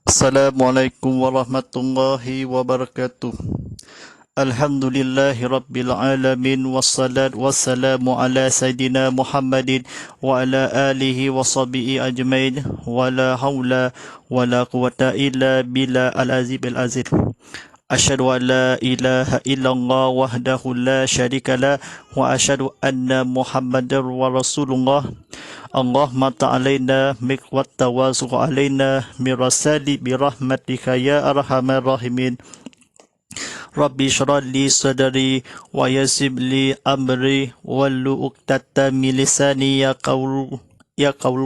Assalamualaikum warahmatullahi wabarakatuh. Alhamdulillahi rabbil alamin wassalat wassalamu ala sayyidina Muhammadin wa ala alihi wa sahbihi ajmain wa la hawla wa la quwata illa billah al-azim al-azim. Asyhadu an la ilaha illallah wahdahu la syarika la wa asyhadu anna Muhammadar wa rasulullah. Allahumma ta'alaina miqwat tawazuq alaina mirasali birahmatika ya arhamar rahimin. Rabbi syrah li sadri wa yassir li amri wahlul 'uqdatam min lisani ya qaul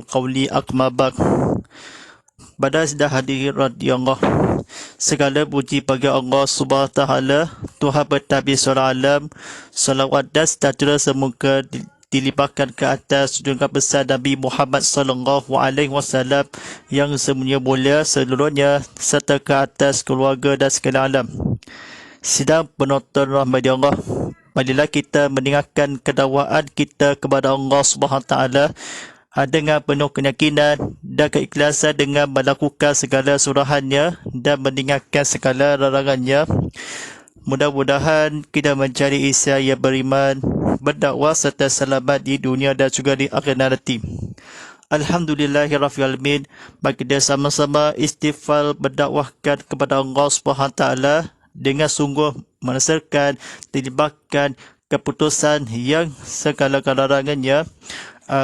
qawli akmabak. Pada sudah hadirin radhiyallahu, segala puji bagi Allah Subhanahu wa taala, Tuhan bertabis surah alam. Salawat dan sejahtera semoga dilimpahkan ke atas junjungan besar Nabi Muhammad sallallahu alaihi wasallam yang semuanya mulia seluruhnya, serta ke atas keluarga dan sekalian alam. Sidang penonton rahmat Allah, marilah kita mendengarkan kedakwaan kita kepada Allah Subhanahu wa taala dengan penuh keyakinan dan keikhlasan, dengan melakukan segala surahannya dan mendengarkan segala larangannya. Mudah-mudahan kita mencari Islam yang beriman, berdakwah serta selamat di dunia dan juga di akhirat nanti. Alhamdulillahirabbil alamin. Bagi kita sama-sama istighfar berdakwahkan kepada Allah Subhanahu wa taala dengan sungguh meneserkan tindakan keputusan yang segala larangannya.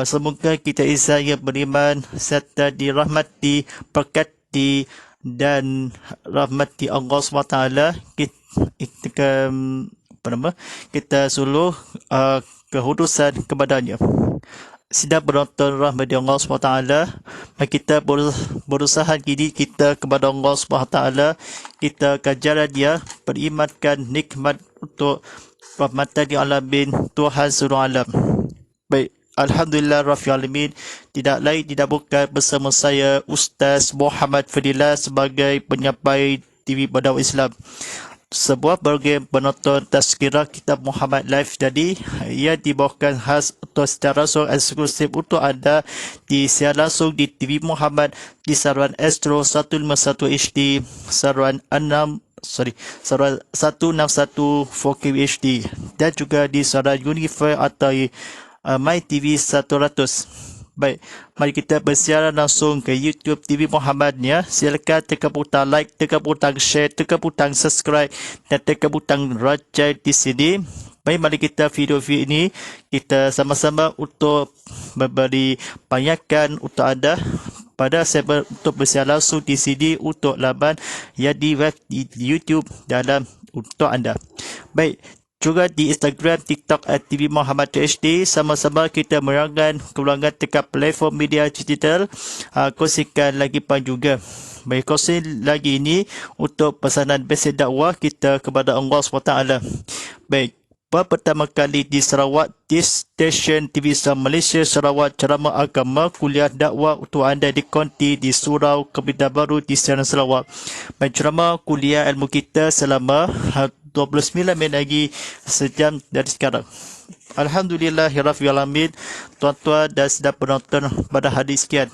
Semoga kita Islam yang beriman serta dirahmati, berkati dan rahmati Allah SWT. Kita suluh kehudusan kepadanya. Sidang penonton rahmati Allah SWT, kita berusaha diri kita kepada Allah SWT. Kita kajaran dia, berimankan nikmat untuk rahmatan di alamin Tuhan seluruh alam. Baik, Alhamdulillah Rabbil Alamin. Tidak lain tidak bukan bersama saya Ustaz Muhammad Fadilah sebagai penyampai TV Badawi Islam. Sebuah program penonton tazkirah kitab Muhammad Live tadi ia dibawakan khas atau secara langsung eksklusif untuk anda, disiar langsung di TV Muhammad di saluran Astro 151 HD, saluran 161 4K HD dan juga di saluran Unify atau My TV 100. Baik, mari kita bersiaran langsung ke YouTube TV Muhammad ya. Silakan tekan butang like, tekan butang share, tekan butang subscribe dan tekan butang rajai di sini. Baik, mari kita video-video ini kita sama-sama untuk memberi banyakan untuk anda pada segmen untuk bersiaran langsung di sini untuk laman yang di web di YouTube dalam untuk anda. Baik, juga di Instagram, TikTok @TV Muhammad HD. Sama-sama kita merangkan kepulangan dekat platform media digital. Kongsikan lagi pan juga. Baik, kongsi lagi ini untuk pesanan basic dakwah kita kepada Allah SWT. Baik, pertama kali di Sarawak, di stesen TV Islam Malaysia Sarawak, ceramah agama kuliah dakwah untuk anda di konti di Surau Kebidan Baru di Siaran Sarawak. Baik, ceramah kuliah ilmu kita selama 29 minit lagi, sejam dari sekarang. Alhamdulillahirabbil alamin. Tuan-tuan dan sedang penonton pada hari sekian,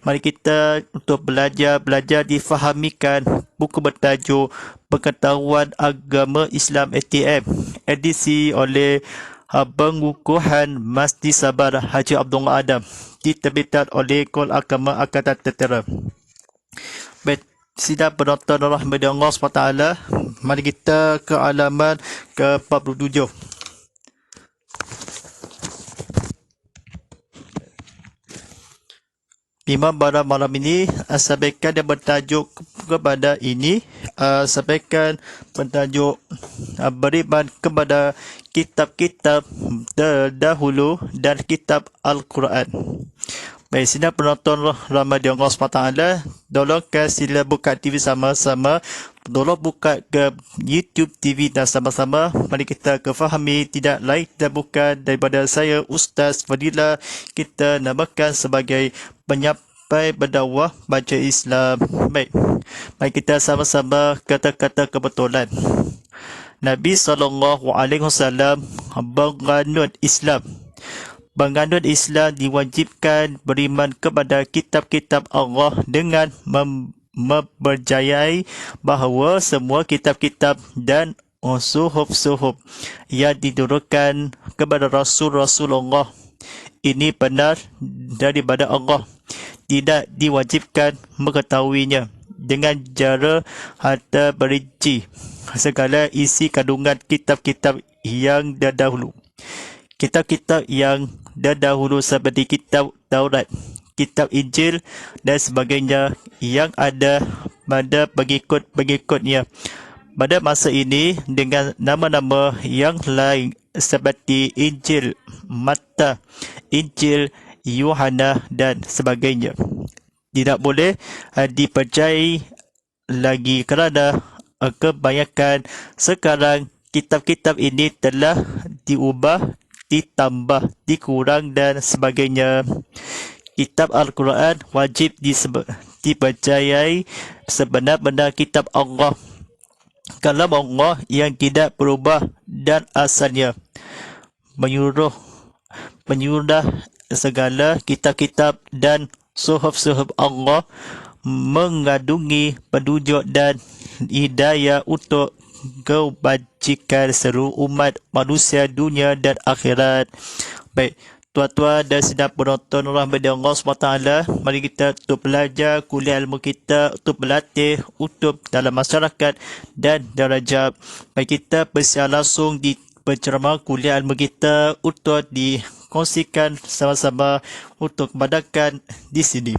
mari kita untuk belajar difahamikan buku bertajuk Pengetahuan Agama Islam ATM, edisi oleh Pengukuhan Masjid Sabar Haji Abdullah Adam, diterbitkan oleh Kol Agama Angkatan Tentera. Baik, sidang penonton rahmat Allah SWT, mari kita ke halaman ke-47. Imam pada malam ini sampaikan dia bertajuk kepada ini, sampaikan bertajuk beriman kepada kitab-kitab terdahulu dan kitab Al-Quran. Baik, sidang penonton rahmat Allah SWT, tolongkan sila buka TV sama-sama, tolong buka ke YouTube TV dan sama-sama mari kita kefahami tidak lain dan bukan daripada saya Ustaz Fadilah, kita namakan sebagai penyampai berdakwah baca Islam. Baik, mari kita sama-sama kata-kata kebetulan. Nabi SAW menganut Islam. Penganut Islam diwajibkan beriman kepada kitab-kitab Allah dengan mempercayai bahawa semua kitab-kitab dan suhuf-suhuf yang diturunkan kepada Rasulullah ini benar daripada Allah. Tidak diwajibkan mengetahuinya dengan cara harta berinci segala isi kandungan kitab-kitab yang terdahulu. Kitab-kitab yang terdahulu seperti kitab Taurat, kitab Injil dan sebagainya yang ada pada pengikut-pengikutnya pada masa ini dengan nama-nama yang lain seperti Injil Matta, Injil Yohana dan sebagainya. Tidak boleh dipercayai lagi kerana kebanyakan sekarang kitab-kitab ini telah diubah, ditambah, dikurang dan sebagainya. Kitab Al-Quran wajib dipercayai sebenar-benar kitab Allah, kalam Allah yang tidak berubah dan asalnya menyuruh segala kitab-kitab dan suhuf-suhuf Allah mengandungi petunjuk dan hidayah untuk kebajikan seluruh umat manusia dunia dan akhirat. Baik, tuan-tuan dan sedang penonton rahmat Allah SWT, mari kita untuk belajar kuliah ilmu kita, untuk berlatih untuk dalam masyarakat dan darajat. Baik, kita bersiar langsung di penceramah kuliah ilmu kita untuk dikongsikan sama-sama untuk kebanyakan di sini.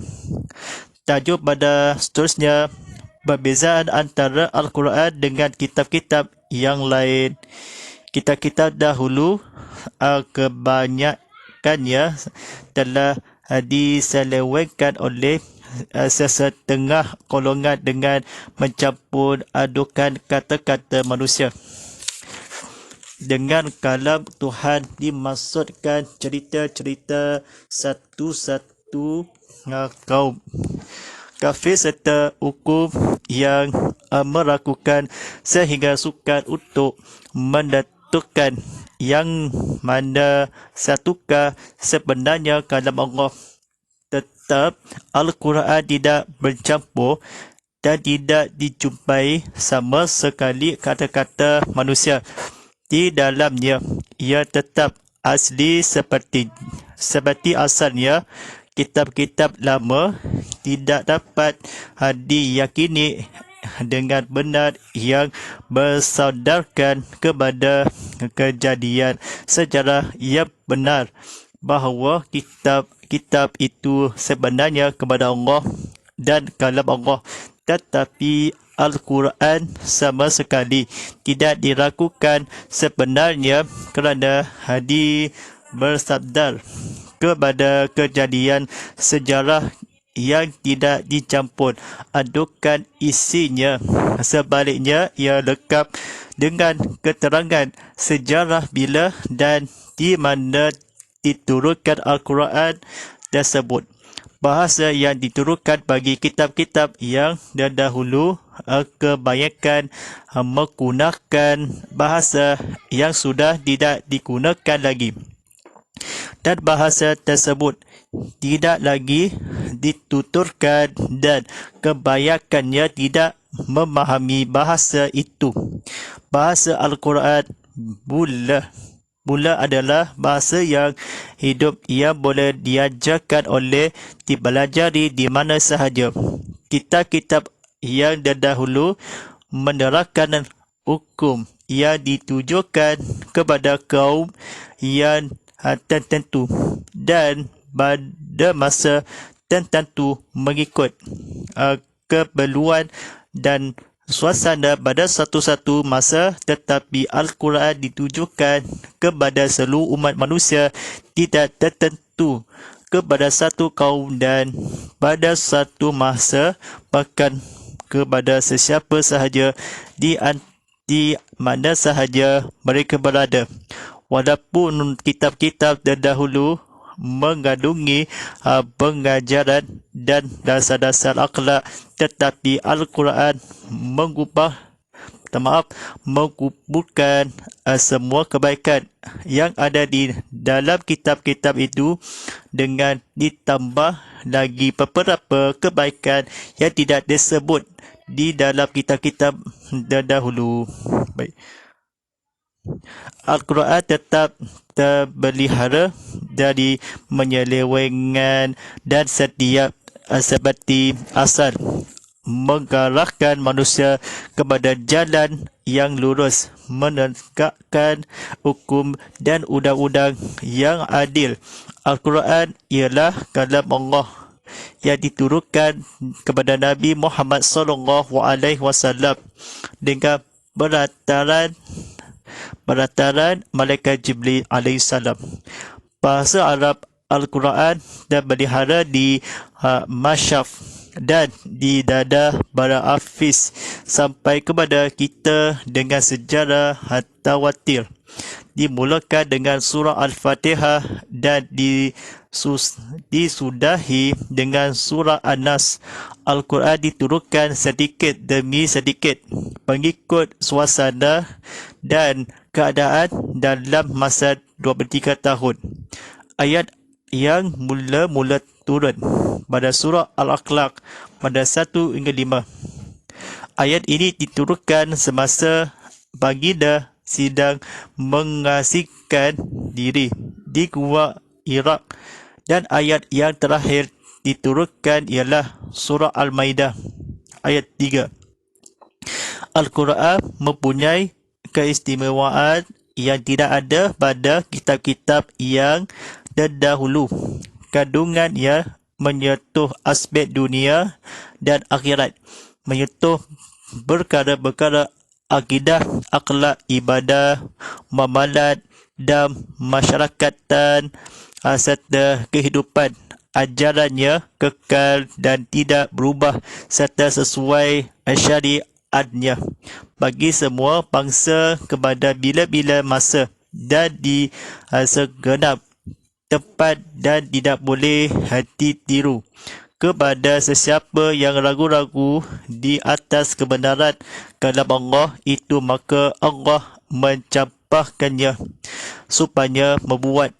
Tajuk pada seterusnya, perbezaan antara Al-Quran dengan kitab-kitab yang lain. Kitab-kitab dahulu kebanyakannya telah diselewengkan oleh sesetengah golongan dengan mencampur adukan kata-kata manusia. Dengan kalam Tuhan dimaksudkan cerita-cerita satu-satu kaum kafir serta hukum yang meragukan sehingga sukar untuk menentukan yang mana satukah sebenarnya kalam Allah. Tetap Al-Quran tidak bercampur dan tidak dijumpai sama sekali kata-kata manusia di dalamnya. Ia tetap asli seperti asalnya. Kitab-kitab lama tidak dapat diyakini dengan benar yang bersaudarkan kepada kejadian sejarah yang benar bahawa kitab-kitab itu sebenarnya kepada Allah dan kalam Allah, tetapi Al-Quran sama sekali tidak diragukan sebenarnya kerana bersabdar kepada kejadian sejarah yang tidak dicampur adukan isinya. Sebaliknya, ia lengkap dengan keterangan sejarah bila dan di mana diturunkan Al-Quran tersebut. Bahasa yang diturunkan bagi kitab-kitab yang terdahulu kebanyakan menggunakan bahasa yang sudah tidak digunakan lagi, dan bahasa tersebut tidak lagi dituturkan dan kebanyakannya tidak memahami bahasa itu. Bahasa Al-Quran mula adalah bahasa yang hidup yang boleh diajarkan oleh dipelajari di mana sahaja. Kitab-kitab yang terdahulu menerangkan hukum yang ditujukan kepada kaum yang tertentu dan pada masa tertentu mengikut keperluan dan suasana pada satu-satu masa, tetapi Al-Quran ditujukan kepada seluruh umat manusia, tidak tertentu kepada satu kaum dan pada satu masa, bahkan kepada sesiapa sahaja di mana sahaja mereka berada. Walaupun kitab-kitab terdahulu mengandungi pengajaran dan dasar-dasar akhlak, tetapi Al-Quran mengubah mengumpulkan semua kebaikan yang ada di dalam kitab-kitab itu dengan ditambah lagi beberapa kebaikan yang tidak disebut di dalam kitab-kitab terdahulu. Baik. Al-Quran tetap terpelihara dari penyelewengan dan setiap seperti asal mengarahkan manusia kepada jalan yang lurus, menegakkan hukum dan undang-undang yang adil. Al-Quran ialah kalam Allah yang diturunkan kepada Nabi Muhammad sallallahu alaihi wasallam dengan berantaran malaikat Jibril alaihi salam. Bahasa Arab Al-Quran dan berlihara di masyaf dan di dada para hafiz sampai kepada kita dengan sejarah tawatir. Dimulakan dengan surah Al-Fatihah dan disudahi dengan surah An-Nas. Al-Quran diturunkan sedikit demi sedikit mengikut suasana dan keadaan dalam masa 23 tahun. Ayat yang mula-mula turun pada surah Al-Akhlaq pada 1 hingga 5. Ayat ini diturunkan semasa baginda sedang mengasingkan diri di Gua Iraq, dan ayat yang terakhir diturunkan ialah surah Al-Maidah ayat 3. Al-Quran mempunyai keistimewaan yang tidak ada pada kitab-kitab yang terdahulu. Kandungannya menyentuh aspek dunia dan akhirat, menyentuh perkara-perkara akidah, akhlak, ibadah, muamalat dan masyarakatan serta kehidupan. Ajarannya kekal dan tidak berubah serta sesuai syariatnya bagi semua bangsa kepada bila-bila masa dan di segenap tempat, dan tidak boleh ditiru. Kepada sesiapa yang ragu-ragu di atas kebenaran kalam Allah itu, maka Allah mencampakkannya supaya membuat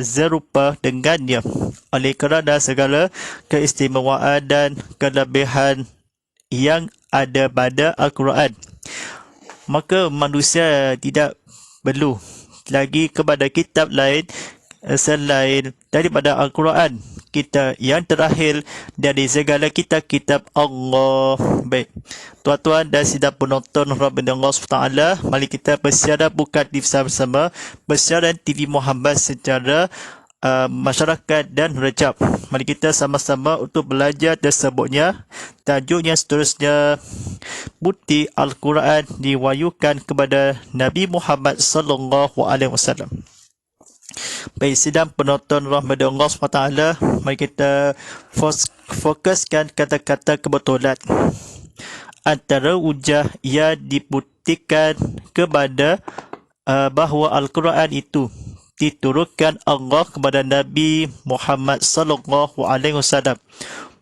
serupa dengannya. Oleh kerana segala keistimewaan dan kelebihan yang ada pada Al-Quran, maka manusia tidak perlu lagi kepada kitab lain selain daripada Al-Quran, kita yang terakhir dari segala kitab-kitab Allah. Baik, tuan-tuan dan sidang penonton rahmat Allah SWT, mari kita bersiaran bukan bersama-sama bersiaran TV Muhammad secara masyarakat dan rejab. Mari kita sama-sama untuk belajar tersebutnya. Tajuknya seterusnya, bukti Al-Quran diwahyukan kepada Nabi Muhammad sallallahu alaihi wasallam. Baik, sidang penonton rahmat Allah SWT, mari kita fokuskan kata-kata kebetulan antara hujah yang dibuktikan kepada bahawa Al-Quran itu diturunkan Allah kepada Nabi Muhammad sallallahu alaihi wasallam,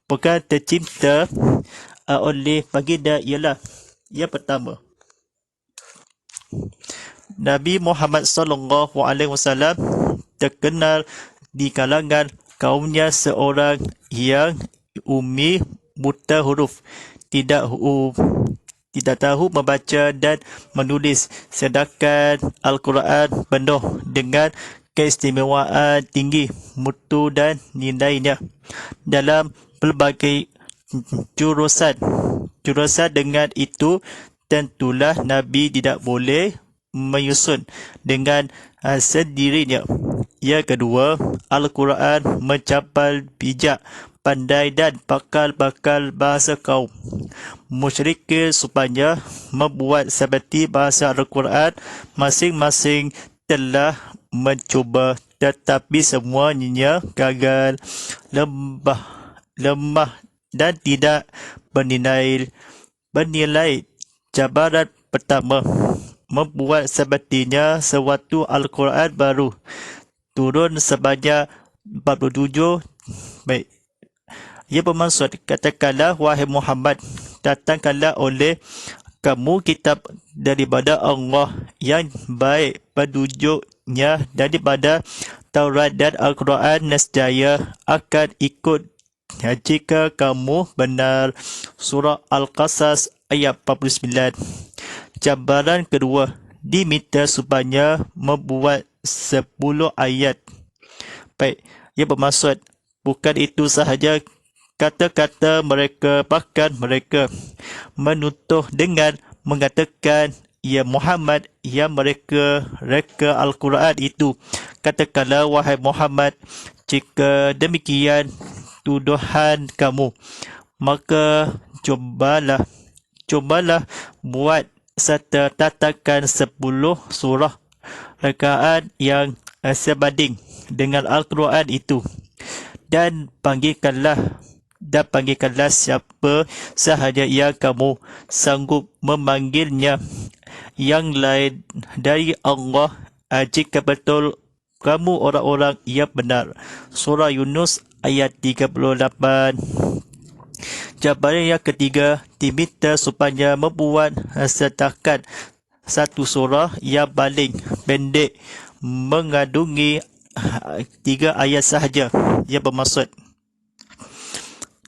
bukan tercipta oleh baginda, ialah yang pertama, Nabi Muhammad sallallahu alaihi wasallam terkenal di kalangan kaumnya seorang yang ummi, buta huruf, tidak tahu membaca dan menulis, sedangkan Al-Quran penuh dengan keistimewaan tinggi mutu dan nilainya dalam pelbagai jurusan. Dengan itu, tentulah Nabi tidak boleh menyusun dengan sendirinya. Yang kedua, Al-Quran mencapai bijak, pandai dan bakal bahasa kaum musyrikin supaya membuat seperti bahasa Al-Quran. Masing-masing telah mencuba tetapi semuanya gagal, lemah dan tidak bernilai. Cabaran pertama membuat sepertinya sewaktu Al-Quran baru turun sebanyak 47. Baik, ia bermaksud, katakanlah wahai Muhammad, datangkanlah oleh kamu kitab daripada Allah yang baik petunjuknya daripada Taurat dan Al-Quran, nescaya akan ikut jika kamu benar. Surah Al-Qasas ayat 49. Cabaran kedua, diminta supaya membuat 10 ayat. Baik, ia bermaksud bukan itu sahaja kata-kata mereka, bahkan mereka menuduh dengan mengatakan, ya Muhammad, yang mereka reka Al-Quran itu. Katakanlah, wahai Muhammad, jika demikian tuduhan kamu, maka cobalah buat serta tatakan 10 surah rakaat yang sebanding dengan Al-Quran itu, dan panggilkanlah siapa sahaja yang kamu sanggup memanggilnya yang lain dari Allah, jika betul kamu orang-orang yang benar. Surah Yunus ayat 38. Cabaran yang ketiga, diminta supaya membuat setakat satu surah yang paling pendek, mengandungi 3 ayat sahaja, yang bermaksud,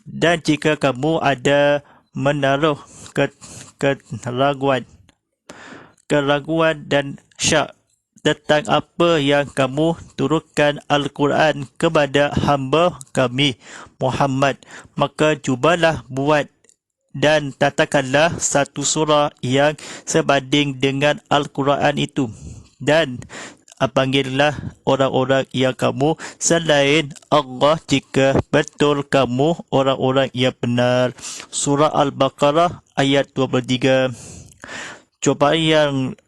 dan jika kamu ada menaruh keraguan dan syak tentang apa yang kamu turunkan Al-Quran kepada hamba kami Muhammad, maka cubalah buat dan katakanlah satu surah yang sebanding dengan Al-Quran itu, dan panggillah orang-orang yang kamu selain Allah jika betul kamu orang-orang yang benar. Surah Al-Baqarah ayat 23. Cobaan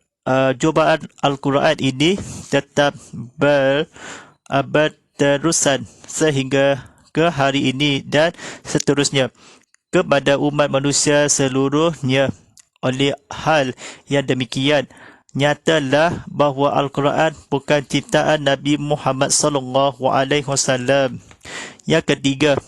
Al-Quran ini tetap berterusan sehingga ke hari ini dan seterusnya kepada umat manusia seluruhnya. Oleh hal yang demikian, nyatalah bahawa Al-Quran bukan ciptaan Nabi Muhammad sallallahu alaihi wasallam. Yang ketiga,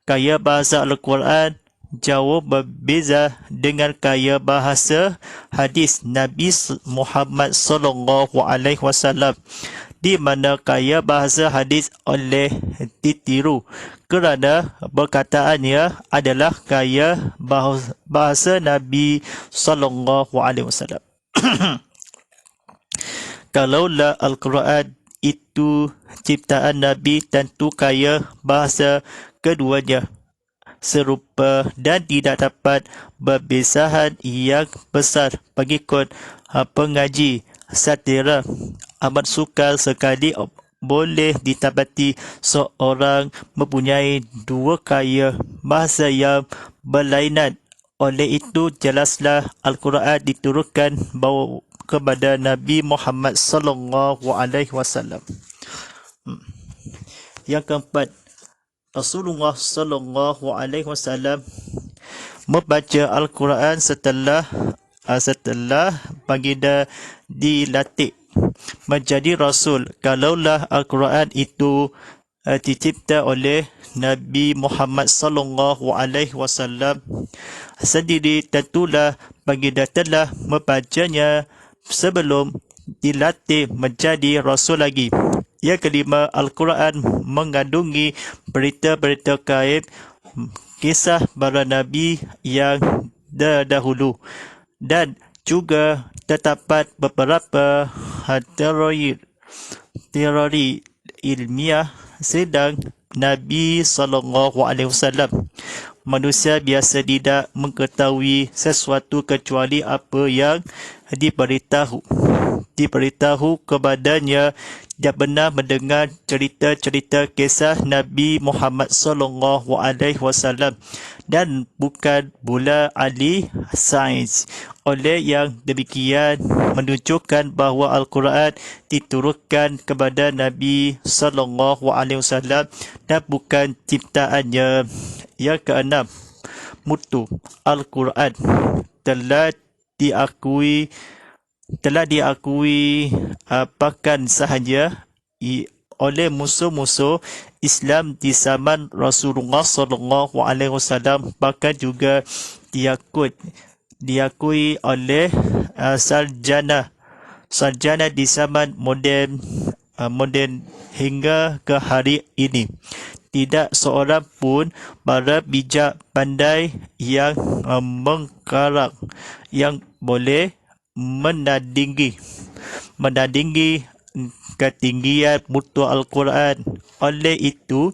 gaya bahasa Al-Quran jauh berbeza dengan gaya bahasa hadis Nabi Muhammad sallallahu alaihi wasallam, di mana gaya bahasa hadis oleh ditiru kerana perkataannya adalah gaya bahasa Nabi sallallahu alaihi wasallam. Kalaulah Al-Quran itu ciptaan Nabi, tentu gaya bahasa keduanya serupa dan tidak dapat perbezahan yang besar. Pengikut pengaji satira amat sukar sekali boleh didapati seorang mempunyai 2 gaya bahasa yang berlainan. Oleh itu, jelaslah Al-Quran diturunkan kepada Nabi Muhammad sallallahu alaihi wasallam. Yang keempat, Rasulullah sallallahu alaihi wasallam membaca Al-Quran setelah baginda dilatih menjadi Rasul. Kalaulah Al-Quran itu dicipta oleh Nabi Muhammad sallallahu alaihi wasallam sendiri, tentulah baginda telah membacanya sebelum dilatih menjadi Rasul lagi. Yang kelima, Al-Quran mengandungi berita-berita gaib, kisah para Nabi yang dahulu, dan juga terdapat beberapa teori ilmiah sedang Nabi SAW. Manusia biasa tidak mengetahui sesuatu kecuali apa yang diberitahu kepadanya. Dia pernah mendengar cerita-cerita kisah Nabi Muhammad SAW dan bukan pula ahli sains. Oleh yang demikian menunjukkan bahawa Al-Quran diturunkan kepada Nabi SAW dan bukan ciptaannya. Yang keenam, mutu Al-Quran telah diakui bahkan sahaja oleh musuh-musuh Islam di zaman Rasulullah SAW, bahkan juga diakui oleh sarjana di zaman moden hingga ke hari ini. Tidak seorang pun para bijak pandai yang mengkarang yang boleh menandingi ketinggian mutu Al-Quran. Oleh itu,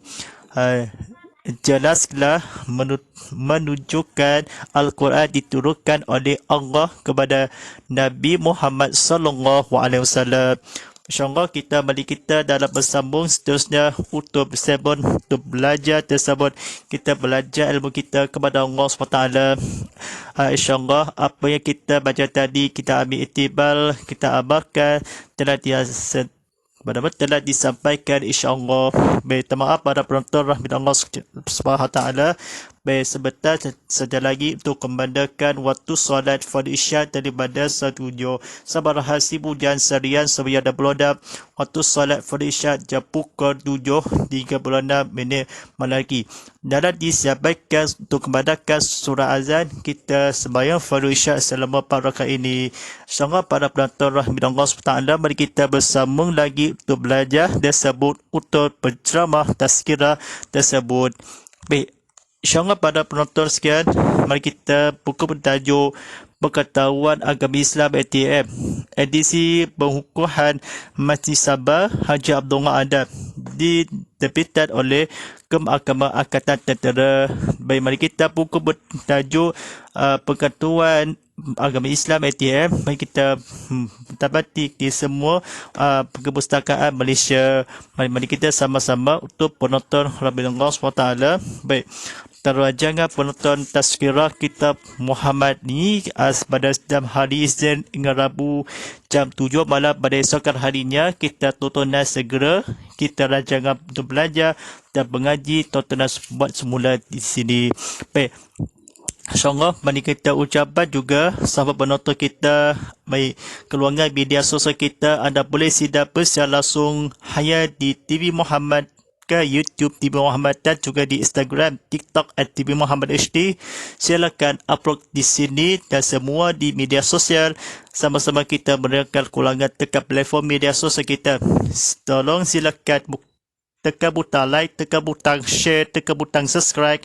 jelaslah menunjukkan Al-Quran diturunkan oleh Allah kepada Nabi Muhammad sallallahu alaihi wasallam. InsyaAllah mari kita dalam bersambung seterusnya untuk belajar tersebut. Kita belajar ilmu kita kepada Allah SWT. InsyaAllah apa yang kita baca tadi kita ambil iktibar, kita amalkan, telah disampaikan insyaAllah. Baik, maaf pada penonton rahmat Allah SWT. Baik, sebentar saja lagi untuk memandangkan waktu solat fardu isya daripada 1 jam. Sabar hasibu dan sarian sebaya dan belodam. Waktu solat fardu isya jam pukul 7.36 lagi. Dalam disiapkan untuk memandangkan surah azan, kita sembahyang fardu isya selama 4 rakaat ini. InsyaAllah para penonton rahmat Allah SWT, mari kita bersambung lagi untuk belajar tersebut, untuk penceramah tazkirah tersebut. Baik, InsyaAllah pada penonton sekian, mari kita buka bertajuk Pengetahuan Agama Islam ATM, edisi pengukuhan Masjid Sabah Haji Abdullah Adam, diterbitan oleh Mahkamah Angkatan Tentera. Baik, mari kita buka bertajuk Pengetahuan Agama Islam ATM. Mari kita dapati di semua perpustakaan Malaysia. Mari kita sama-sama untuk penonton Rabbillah SWT. Baik, terjangan penonton tazkirah kitab Muhammad ni pada setiap hari Isnin hingga Rabu jam 7 malam pada esokan harinya. Kita tontonan segera, kita rancangan untuk belajar dan mengaji, tontonan buat semula di sini. Baik, InsyaAllah mari kita ucapkan juga sahabat penonton kita, baik keluarga media sosial kita, anda boleh sidak secara langsung hanya di TV Muhammad ke YouTube TV Muhammad dan juga di Instagram, TikTok @TV Muhammad HD. Silakan upload di sini dan semua di media sosial. Sama-sama kita menerangkan keluarga dekat platform media sosial kita. Tolong silakan tekan butang like, tekan butang share, tekan butang subscribe.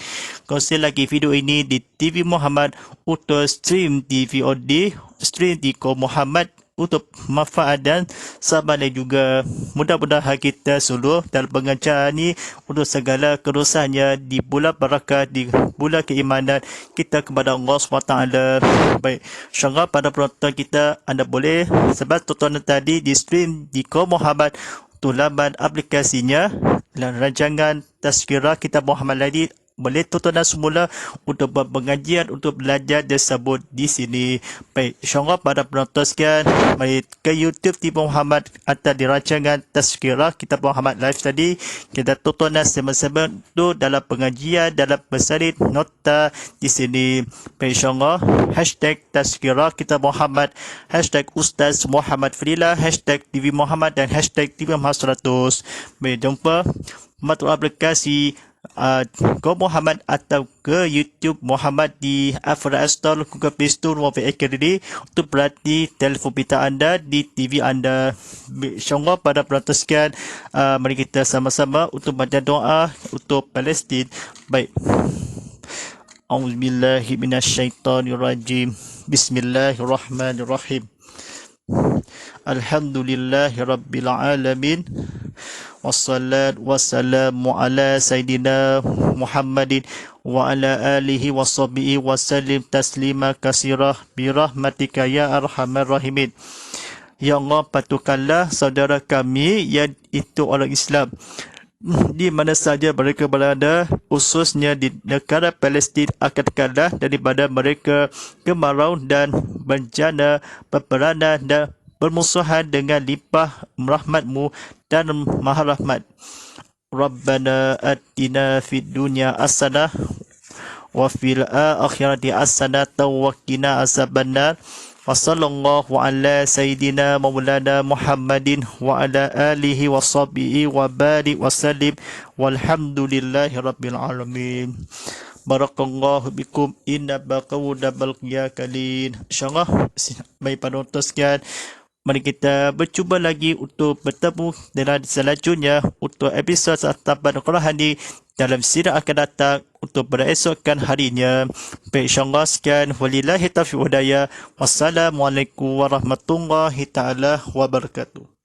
Kongsi lagi video ini di TV Muhammad untuk stream di VOD, stream di Ko Muhammad untuk manfaat dan sahabat dan juga mudah-mudahan kita seluruh dalam pengajaran ini untuk segala kerusahannya di bulan barakah, di bulan keimanan kita kepada Allah SWT. Baik, insyaAllah pada penonton kita, anda boleh sebab tontonan tadi di stream di Ko Muhammad untuk laman aplikasinya dan rancangan tazkirah kitab Muhammad lagi boleh tontonan semula untuk buat pengajian, untuk belajar tersebut di sini. Baik, insyaAllah pada penonton sekian, mari ke YouTube TV Muhammad atau di rancangan tazkirah kitab Muhammad live tadi, kita tontonan sama-sama tu dalam pengajian, dalam bersalin nota di sini. Baik, insyaAllah hashtag tazkirah kitab Muhammad, hashtag Ustaz Muhammad Fadilah, hashtag TV Muhammad dan hashtag TV Muhammad 100. Baik, jumpa matu aplikasi Go Muhammad atau ke YouTube Muhammad di Apple Store, Google Play Store maupun Academy untuk berarti telefon pintar anda di TV anda. InsyaAllah pada penonton sekian, mari kita sama-sama untuk baca doa untuk Palestin. Baik, A'udzubillahi minasyaitonirrajim. Bismillahirrahmanirrahim. Alhamdulillahi Rabbil Alamin. Wassalatu wassalamu ala Sayyidina Muhammadin wa ala alihi wa sahbihi wa sallim taslima kasirah birahmatika ya arhamar rahimin. Ya Allah, patuhkanlah saudara kami yang itu orang Islam di mana saja mereka berada, khususnya di negara Palestin, angkatkanlah daripada mereka kemarau dan bencana, peperangan dan bermusuhan dengan limpah rahmatmu dan maha rahmat. Rabbana atina fid dunya hasanah wa fil akhirati hasanah wa qina azabannar. Wa sallallahu ala sayyidina maulana Muhammadin wa ala alihi wa sahbihi wa barik wa sallim walhamdulillahi rabbil alamin. Barakallahu bikum inna baqawda balqiya kalin. InsyaAllah, baik penonton sekalian, mari kita bercuba lagi untuk bertemu dalam selanjutnya untuk episod Tafsir Quran dalam sidang akan datang untuk beresokkan harinya. Baik, insyaAllah sekian. Walillahi taufiq wal hidayah. Wassalamualaikum warahmatullahi taala wabarakatuh.